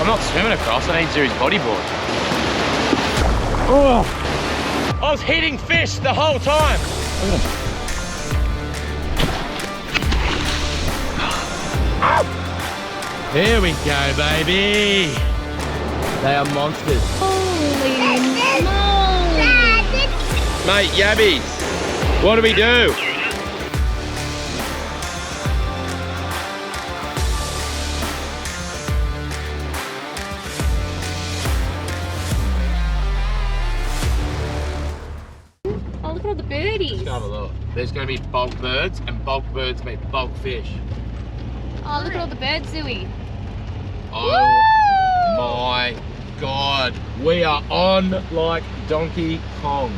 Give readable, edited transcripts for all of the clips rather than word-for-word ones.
I'm not swimming across, I need to use bodyboard. Oh, I was hitting fish the whole time. Look at them. Here we go, baby. They are monsters. Holy moly. Mate, Yabbies, what do we do? Oh, look at all the birdies. Let's have a look. There's going to be bulk birds, and bulk birds mean bulk fish. Oh, look at all the birds, Zooey. Oh my God, we are on like Donkey Kong.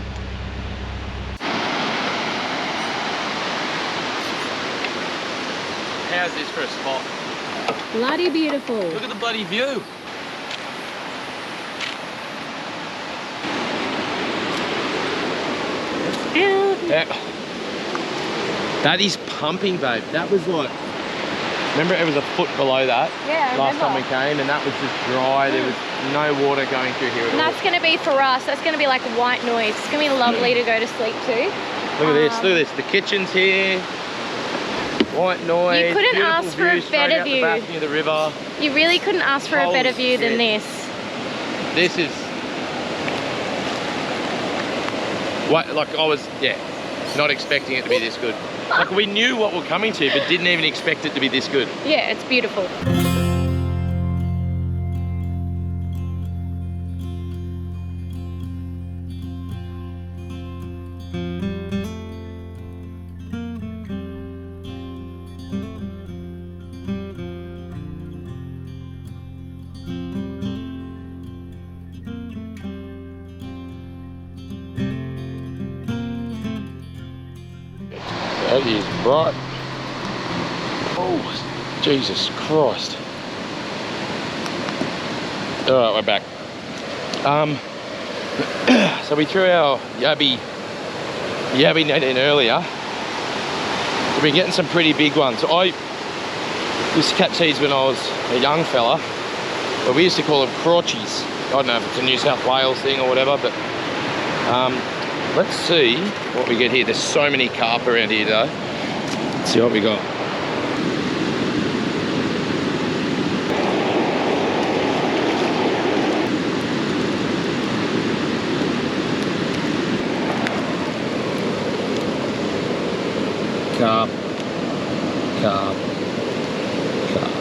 How's this for a spot? Bloody beautiful. Look at the bloody view. That is pumping, babe. That was like, remember it was a foot below that? Yeah, I last remember. time we came, and that was just dry. There was no water going through here at And all. that's going to be for us. That's going to be like white noise. It's going to be lovely to go to sleep to. Look at this, look at this. The kitchen's here. White noise. You couldn't beautiful ask for a view straight better out view. The balcony of the river. You really couldn't ask for a Holy better view than shit. this. This is what, like I was, not expecting it to be this good. Like we knew what we're coming to, but didn't even expect it to be this good. Yeah, it's beautiful. That is bright. Oh, Jesus Christ. All right, we're back. So we threw our Yabby net in earlier. We've been getting some pretty big ones. I used to catch these when I was a young fella, but we used to call them crotchies. I don't know if it's a New South Wales thing or whatever, but let's see what we get here. There's so many carp around here though. Let's see what we got. Carp, carp, carp.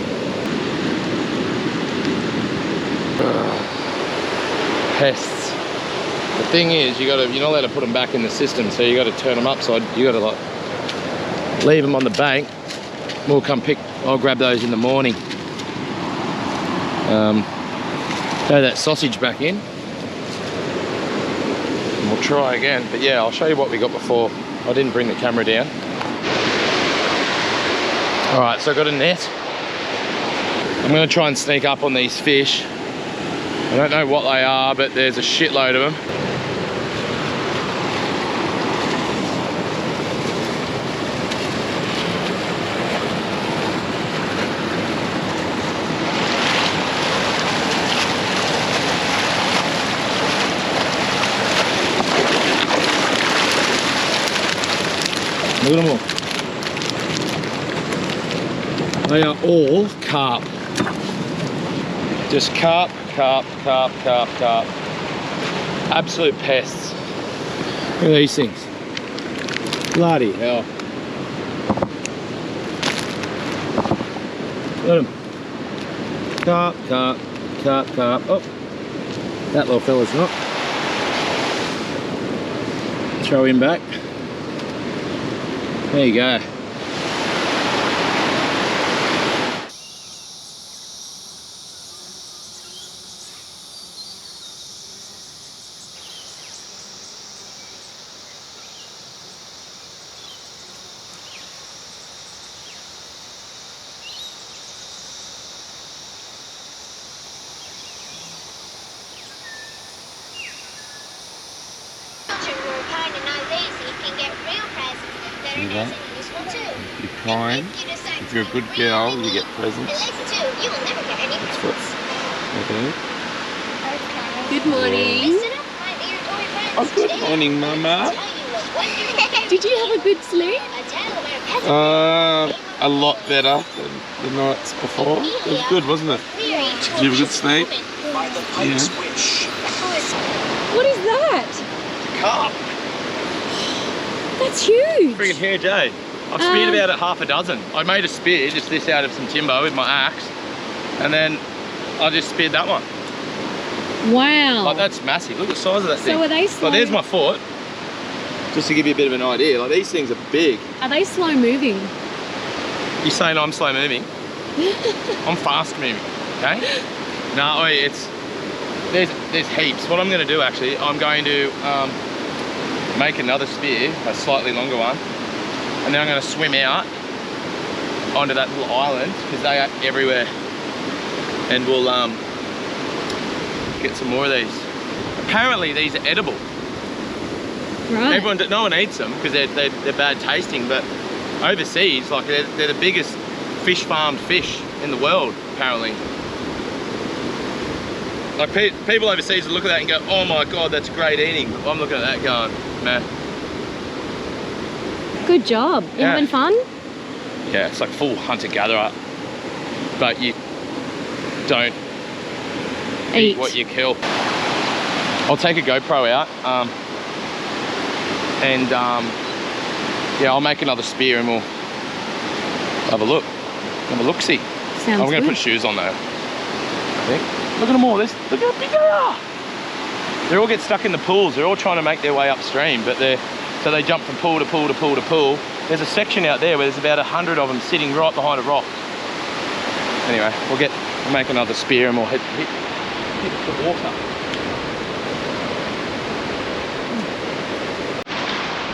Pests. The thing is, you're not allowed to put them back in the system, so you got to turn them upside. You got to like leave them on the bank. We'll come I'll grab those in the morning. Throw that sausage back in. And we'll try again. But yeah, I'll show you what we got before. I didn't bring the camera down. All right, so I got a net. I'm going to try and sneak up on these fish. I don't know what they are, but there's a shitload of them. Look at them all. They are all carp. Just carp, carp, carp, carp, carp. Absolute pests. Look at these things. Bloody hell. Look at them. Carp, carp, carp, carp. Oh, that little fella's not. Throw him back. There you go. You prime. If you're a good girl, you get presents. That's Okay. Good morning. Oh, good morning, Mama. Did you have a good sleep? A lot better than the nights before. It was good, wasn't it? Did you have a good sleep? Yeah. What is that? Carp. That's huge. Friggin' huge, eh? I've speared about it half a dozen. I made a spear, just this out of some timber with my axe, and then I just speared that one. Wow. Like, that's massive. Look at the size of that thing. So are they slow? Like, there's my foot. Just to give you a bit of an idea, like these things are big. Are they slow moving? You're saying I'm slow moving? I'm fast moving, okay? No, there's heaps. What I'm going to do actually, I'm going to make another spear, a slightly longer one, and then I'm going to swim out onto that little island because they are everywhere, and we'll get some more of these. Apparently these are edible. Right. No one eats them because they're bad tasting, but overseas, like they're the biggest fish farmed fish in the world, apparently. Like people overseas will look at that and go, oh my God, that's great eating. But I'm looking at that going, meh. Good job. You having fun? Yeah, it's like full hunter-gatherer, but you don't eat what you kill. I'll take a GoPro out, and yeah, I'll make another spear and we'll have a look. Have a look-see. Sounds I'm going to put shoes on though, I think. Look at them all. Look how big they are. They all get stuck in the pools. They're all trying to make their way upstream, but so they jump from pool to pool to pool to pool. There's a section out there where there's about 100 of them sitting right behind a rock. Anyway, we'll make another spear and we'll hit the water.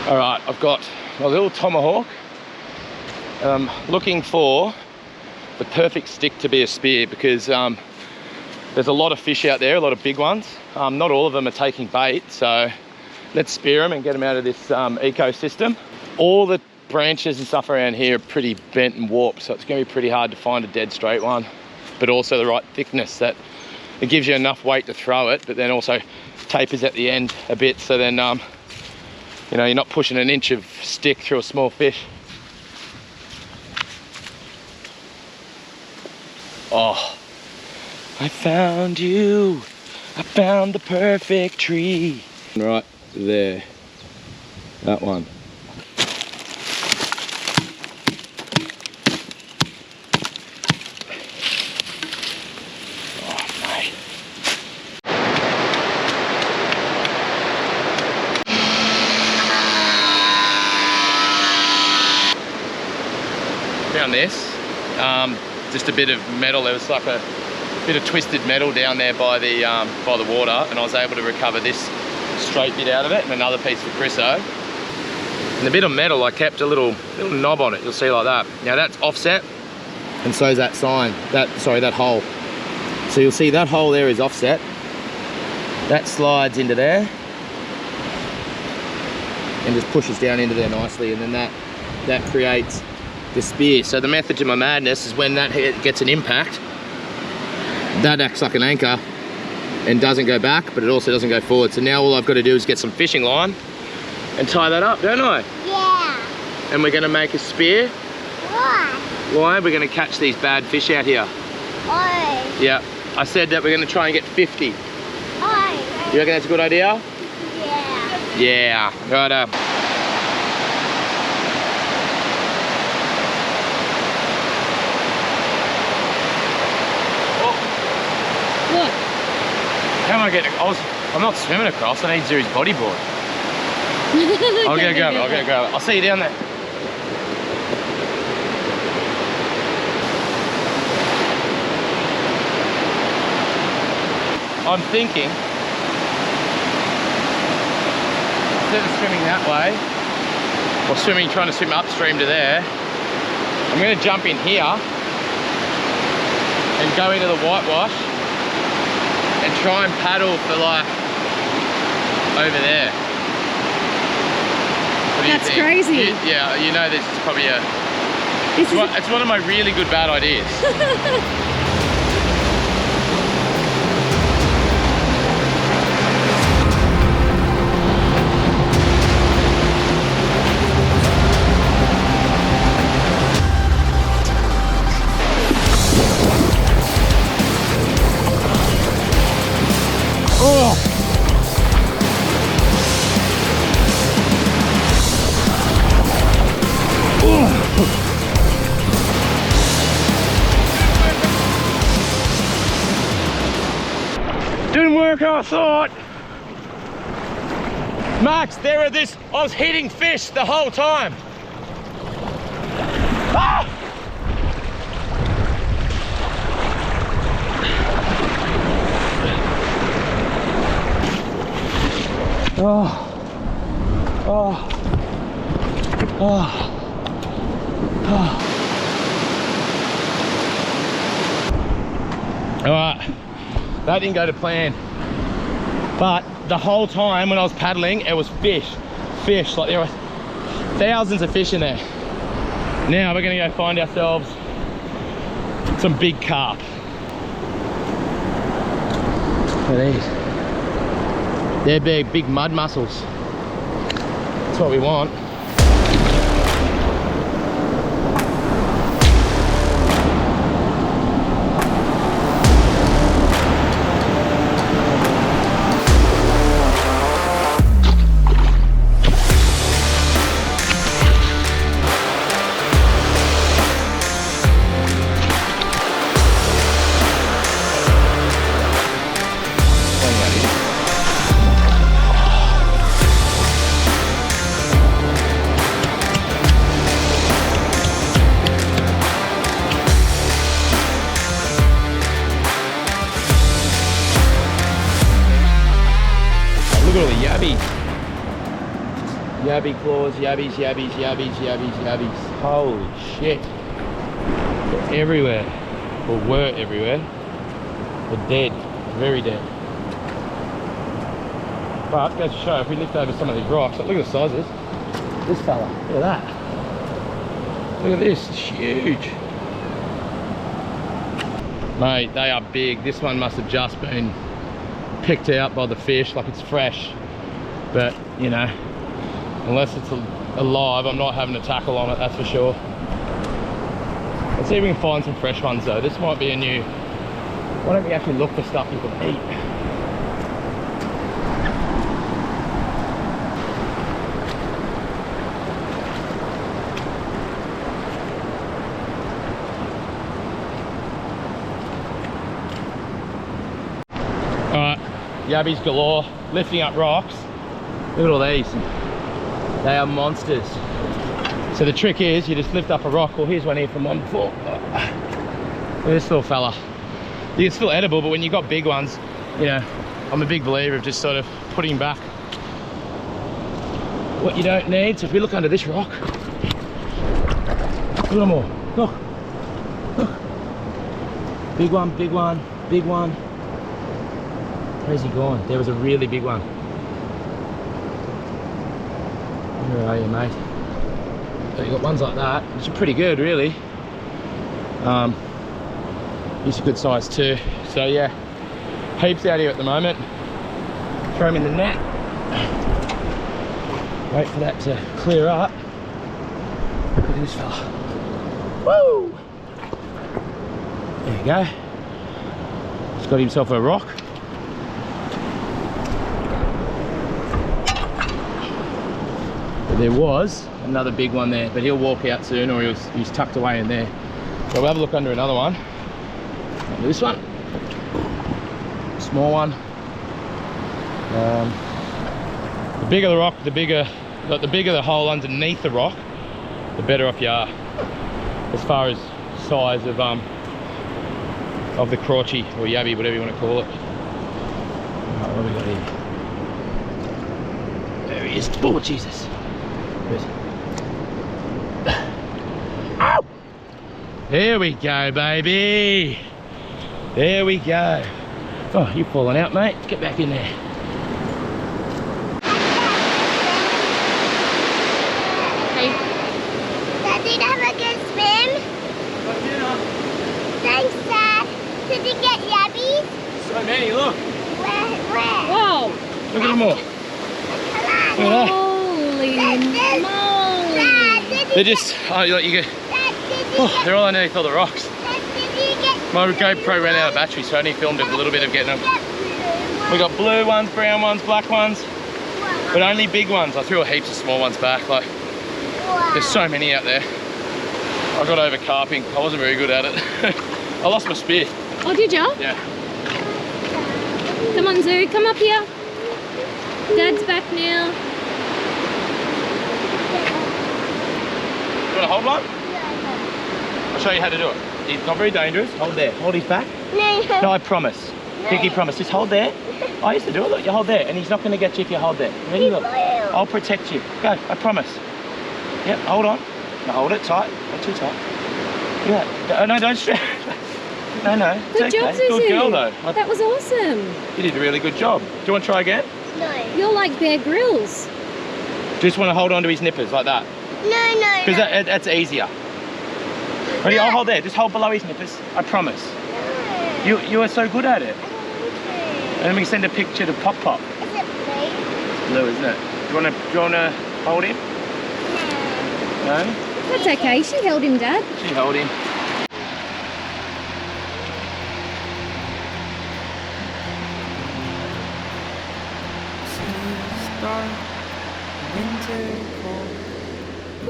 All right, I've got my little tomahawk. Looking for the perfect stick to be a spear because there's a lot of fish out there, a lot of big ones. Not all of them are taking bait, so let's spear them and get them out of this ecosystem. All the branches and stuff around here are pretty bent and warped, so it's going to be pretty hard to find a dead straight one, but also the right thickness that it gives you enough weight to throw it, but then also tapers at the end a bit, so then you know, you're not pushing an inch of stick through a small fish. Oh, I found you. I found the perfect tree. Right there, that one. Oh, mate. Found this, just a bit of metal. There was like a bit of twisted metal down there by the water, and I was able to recover this straight bit out of it and another piece for Chriso. And the bit of metal, I kept a little knob on it. You'll see like that. Now that's offset, and so is that sign. That hole. So you'll see that hole there is offset. That slides into there and just pushes down into there nicely, and then that creates the spear. So the method to my madness is when that gets an impact, that acts like an anchor and doesn't go back, but it also doesn't go forward. So now all I've got to do is get some fishing line and tie that up, don't I? Yeah. And we're going to make a spear. Why? Why? We're going to catch these bad fish out here. Why? Yeah. I said that we're going to try and get 50. Why? You reckon that's a good idea? Yeah. Yeah. Righto. What? How am I getting? I'm not swimming across. I need Zuri's bodyboard. I'll go grab it. I'll go grab it. I'll see you down there. I'm thinking, instead of swimming that way, or trying to swim upstream to there, I'm going to jump in here and go into the whitewash and try and paddle for like over there. What do you That's think? crazy. Yeah, you know this is probably it's one of my really good bad ideas. Didn't work, I thought. Max, I was hitting fish the whole time. Ah! Oh. Oh. Oh. Oh. All right, that didn't go to plan. But the whole time when I was paddling, it was fish. Like there were thousands of fish in there. Now we're gonna go find ourselves some big carp. Look at these. They're big mud mussels. That's what we want. Look at all the yabby. Yabby claws, yabbies. Holy shit. They're everywhere. Or were everywhere. They're dead. Very dead. But goes to show, if we lift over some of these rocks, look at the sizes. This fella, look at that. Look at this, it's huge. Mate, they are big. This one must have just been picked out by the fish, like it's fresh. But, you know, unless it's alive, I'm not having a tackle on it, that's for sure. Let's see if we can find some fresh ones though. This might be a new... Why don't we actually look for stuff you can eat? Alright, yabbies galore, lifting up rocks. Look at all these. They are monsters. So the trick is, you just lift up a rock. Well, here's one here from one before. Look at this little fella. It's still edible, but when you've got big ones, you know, I'm a big believer of just sort of putting back what you don't need. So if we look under this rock, look at them all. Look. Big one, big one, big one. Where's he gone? There was a really big one. Where are you, mate? So you got ones like that, which are pretty good, really. These are good size too. So yeah, heaps out here at the moment. Throw them in the net. Wait for that to clear up. Look at this fella. Woo! There you go. He's got himself a rock. But there was another big one there, but he'll walk out soon, or he's tucked away in there. So we'll have a look under another one. Under this one. Small one. The bigger the rock, the bigger the hole underneath the rock, the better off you are as far as size of the crotchy or yabby, whatever you want to call it. Right, what have we got here? There he is. Oh Jesus! Ow! There we go, baby. There we go. Oh, you're falling out, mate. Get back in there. Dad, did you have a good swim? Thanks, Dad. Did you get yabbies? So many, look. Where? Whoa! Look at them all. Come on. Look at that. Holy Dad, moly! They're just, oh, you get, oh, they're all underneath all the rocks. My GoPro ran out of battery, so I only filmed a little bit of getting them. We got blue ones, brown ones, black ones, but only big ones. I threw heaps of small ones back. Like, There's so many out there. I got over carping. I wasn't very good at it. I lost my spear. Oh, did you? Yeah. Come on, Zoo. Come up here. Dad's back now. You want to hold one? I'll show you how to do it. It's not very dangerous. Hold there. Hold his back. No, I promise. Pinky promise. Just hold there. I used to do it. Look, you hold there, and he's not going to get you if you hold there. Ready? Look. I'll protect you. Go. I promise. Yep. Hold on. Now hold it tight. Not too tight. Yeah. Oh, no, don't stress. No. It's Good job, okay. Susie. Good girl, though. That was awesome. You did a really good job. Do you want to try again? No. You're like Bear Grylls. Just want to hold on to his nippers like that. No. Because that's easier. Ready? I'll hold there. Just hold below his nippers. I promise. You are so good at it. And then we can send a picture to Pop Pop. Is it blue? It's blue, isn't it? Do you wanna hold him? No? That's okay. She held him, Dad. She held him. Winter cold,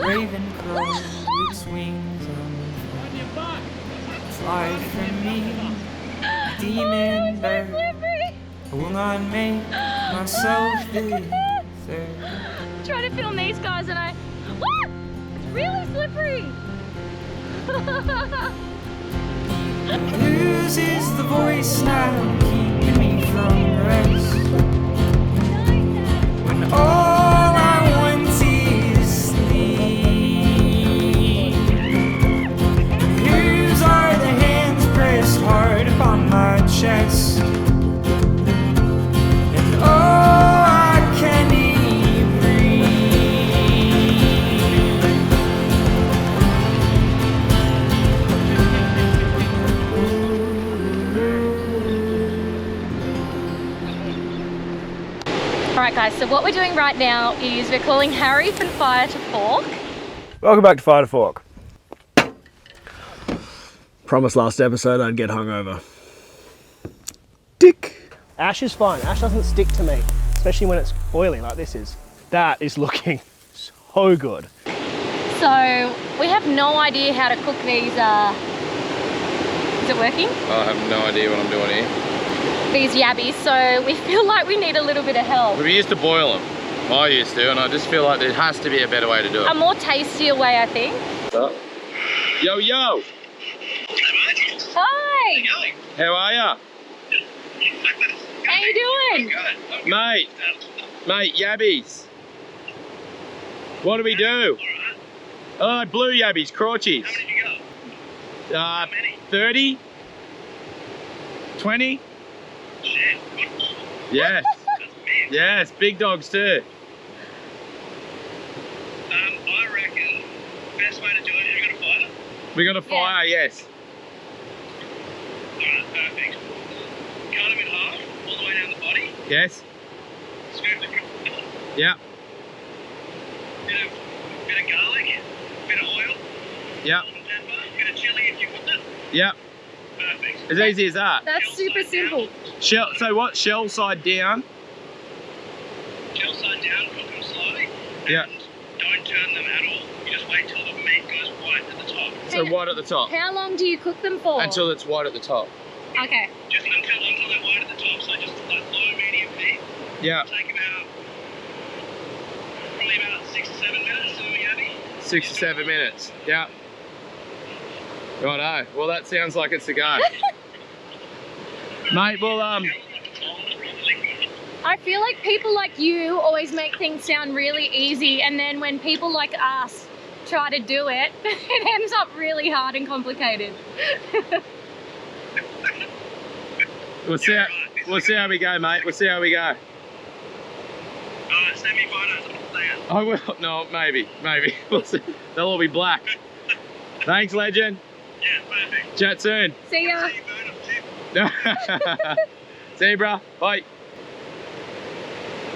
raven crow with wings on fly from me, demon bird. I will not make myself thither. Trying to film these guys and what? It's really slippery. Whose is the voice now keeping me from rest? When all I want is sleep. Whose are the hands pressed hard upon my chest? And oh, I can't even Alright guys, so what we're doing right now is we're calling Harry from Fire to Fork. Welcome back to Fire to Fork. Promised last episode I'd get hungover. Dick. Ash is fine. Ash doesn't stick to me, especially when it's oily like this is. That is looking so good. So we have no idea how to cook these, is it working? I have no idea what I'm doing here. These yabbies, so we feel like we need a little bit of help. We used to boil them. I used to, and I just feel like there has to be a better way to do it. A more tastier way, I think. Yo, yo! Hi! How are ya? How you doing? Mate, yabbies. What do we do? Oh, blue yabbies, crotchies. How many have you got? 30? 20? Shit. Yes. Yes, big dogs too. I reckon best way to do it, have you got a fire? We got a fire, yes. Alright, perfect. Cut them in half, all the way down the body. Yes. Scoop the middle. Yeah. Bit of garlic, bit of oil. Yeah. Salt and pepper, bit of chili if you want it. Yeah. Perfect. As easy as that. That's super simple. Shell. So what? Shell side down. Shell side down, cook them slowly. Yeah. And don't turn them at all. You just wait till the meat goes white at the top. So white at the top. How long do you cook them for? Until it's white at the top. Okay. Just until they're white at the top. So just like low, medium heat. Yeah. Take probably about 6 to 7 minutes to Yabby. 6 to 7 minutes. Yeah. Righto. Well, that sounds like it's a go. Mate, well, I feel like people like you always make things sound really easy, and then when people like us try to do it, it ends up really hard and complicated. we'll see how we go, mate. We'll see how we go. Send me photos. I will. No, maybe. We'll see. They'll all be black. Thanks, legend. Yeah, perfect. Chat soon. See ya. See you, bruh. Bye.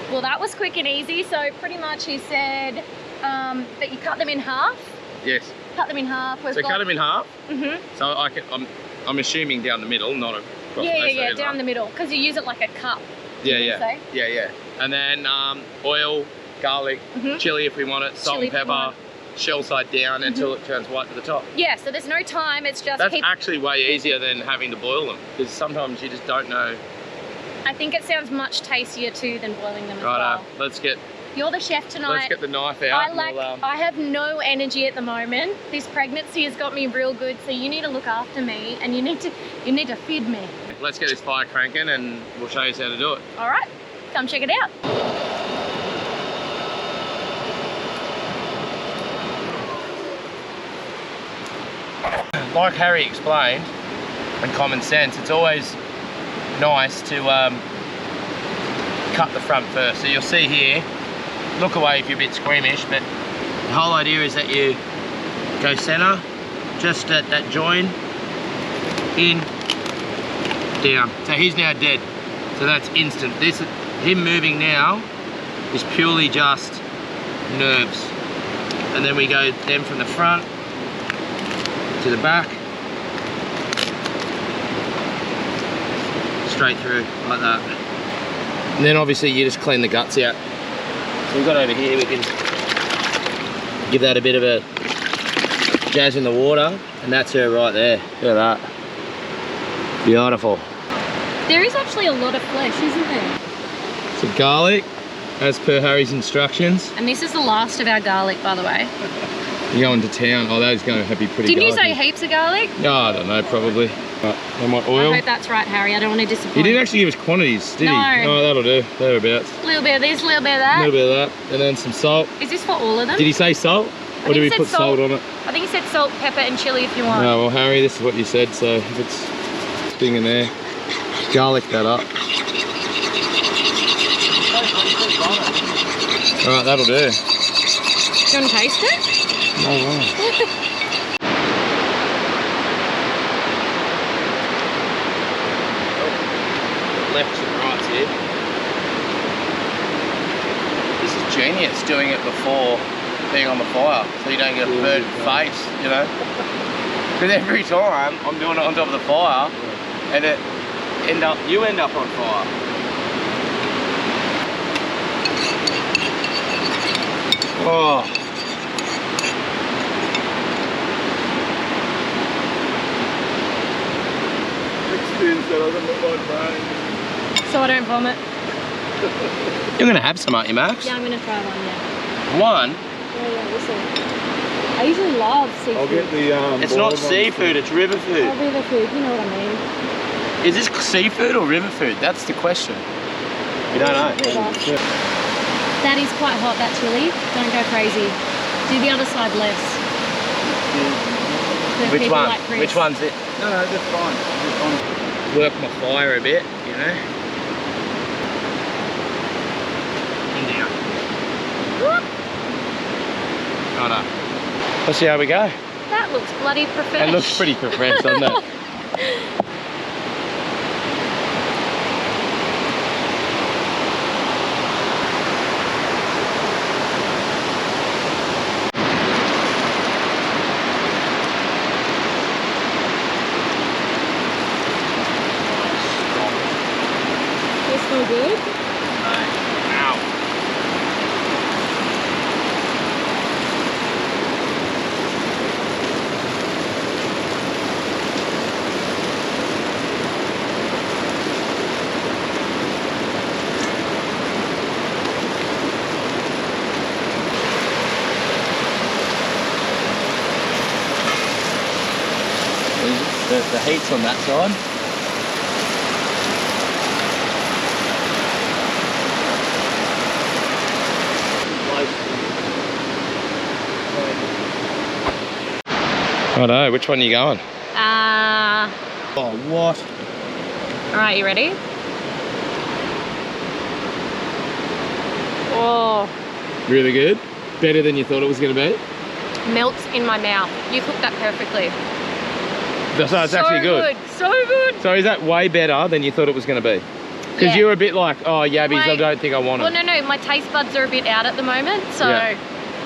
Well, that was quick and easy. So pretty much he said that you cut them in half. Yes. Cut them in half. So cut them in half. Mhm. So I'm assuming down the middle, not across. Yeah, down the middle, because you use it like a cup. Yeah. And then oil, garlic, chili if we want it, salt and pepper, shell side down until it turns white to the top. Yeah, so there's no time, it's just That's actually way easier than having to boil them, because sometimes you just don't know. I think it sounds much tastier too than boiling them as Right, well. let's get You're the chef tonight. Let's get the knife out. I have no energy at the moment. This pregnancy has got me real good, so you need to look after me and you need to feed me. Let's get this fire cranking and we'll show you how to do it. All right, come check it out. Like Harry explained, and common sense, it's always nice to cut the front first. So you'll see here, look away if you're a bit squeamish, but the whole idea is that you go center, just at that join, in, down. So he's now dead. So that's instant. Him moving now is purely just nerves. And then we go them from the front to the back, straight through like that. And then obviously you just clean the guts out. So we've got over here, we can give that a bit of a jazz in the water, and that's her right there. Look at that. Beautiful. There is actually a lot of flesh, isn't there? So garlic, as per Harry's instructions. And this is the last of our garlic, by the way. You're going to town. Oh, that is going to be pretty Didn't you garlicky. say heaps of garlic? No, I don't know, probably. Right, and my oil. I hope that's right, Harry. I don't want to disappoint. He didn't actually give us quantities, did he? No. Oh, that'll do. Thereabouts. A little bit of this, a little bit of A that. little bit of that, and then some salt. Is this for all of them? Did he say salt? Or did we put salt on it? I think he said salt, pepper, and chili if you want. No, well, Harry, this is what you said, so if it's stinging there, garlic that up. Alright, that'll do. Do you want to taste it? No way. Lefts and rights here. This is genius, doing it before being on the fire, so you don't get a burnt face, you know. Because every time I'm doing it on top of the fire, and you end up on fire. Oh. So I don't vomit. You're gonna have some, aren't you, Max? Yeah, I'm gonna try one, yeah. One? Yeah, listen. I usually love seafood. I'll get the It's not seafood, it's river food. Oh, river food, you know what I mean. Is this seafood or river food? That's the question. We don't know. That is quite hot, that chili. Don't go crazy. Do the other side less. For Which people one? like Chris. Which one's it? No, that's fine. Work my fire a bit, you know. And down. Righto. Let's see how we go. That looks bloody professional. It looks pretty professional, doesn't it? They smell good. Ow. The heat's on that side. Righto, which one are you going? Oh, what? Alright, you ready? Oh, Really good? Better than you thought it was going to be? melts in my mouth. You cooked that perfectly. So it's actually good. So good. So is that way better than you thought it was going to be? Because Yeah. you were a bit like, oh, Yabbies, I don't think I want Well, it. no, my taste buds are a bit out at the moment, so Yeah.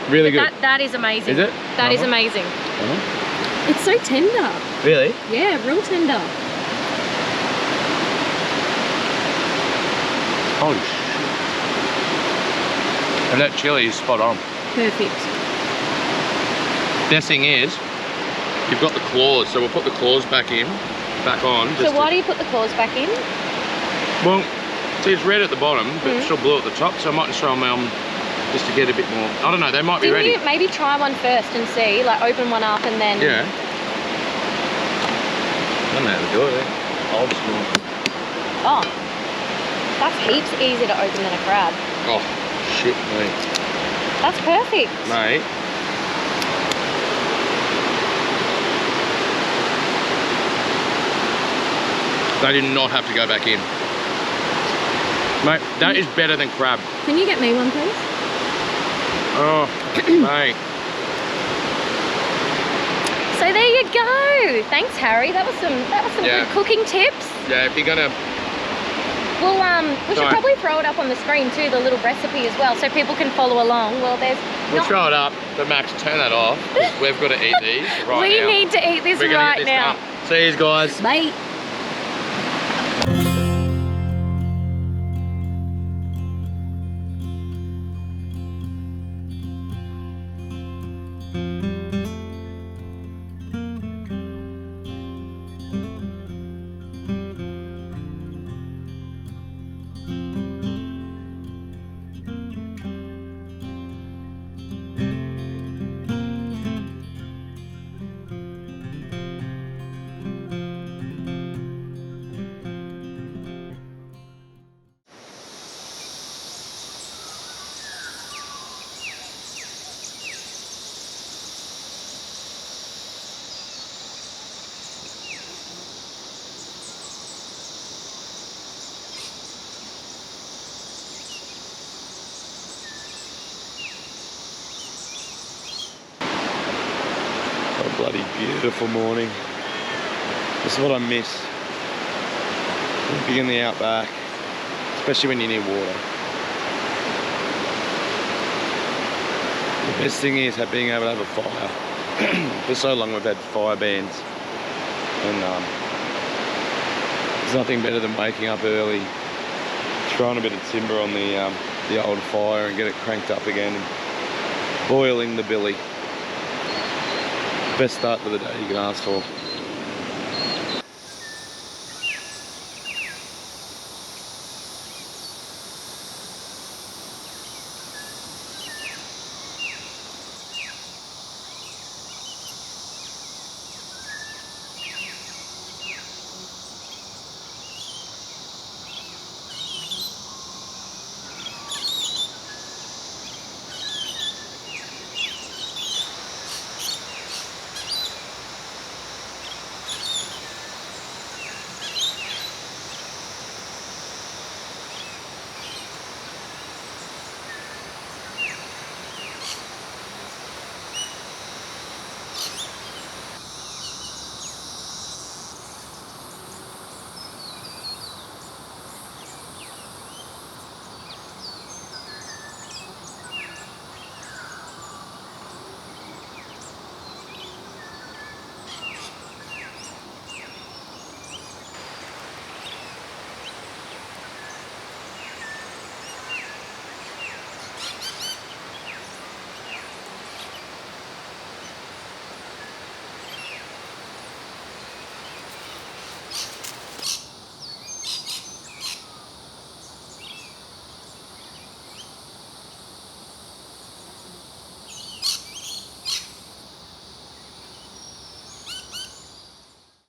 Really good. that is amazing. Is it? That is Uh-huh. amazing. Uh-huh. It's so tender. Really? Yeah, real tender. Holy shit. And that chili is spot on. Perfect. Best thing is, you've got the claws, so we'll put the claws back on. So why do you put the claws back in? Well, see, it's red at the bottom, but it's still blue at the top, so I might just throw them just to get a bit more. I don't know, they might be ready. You maybe try one first and see, like open one up and then... Yeah. I don't know how to do it. Old school. Oh, that's heaps easier to open than a crab. Oh, shit, mate. That's perfect. Mate. They did not have to go back in. Mate, that is better than crab. Can you get me one, please? Oh, mate. So there you go. Thanks, Harry. That was some good cooking tips. Yeah, if you're gonna... Well, we should probably throw it up on the screen too, the little recipe as well, so people can follow along. Well, We'll throw it up, but Max, turn that off, 'cause we've got to eat these right now. We need to eat this right now. See you guys. Bye. A bloody beautiful morning. This is what I miss. Being in the outback, especially when you need water. The best thing is being able to have a fire. For so long we've had fire bans, and there's nothing better than waking up early, throwing a bit of timber on the old fire and get it cranked up again, and boiling the billy. Best start to the day you can ask for.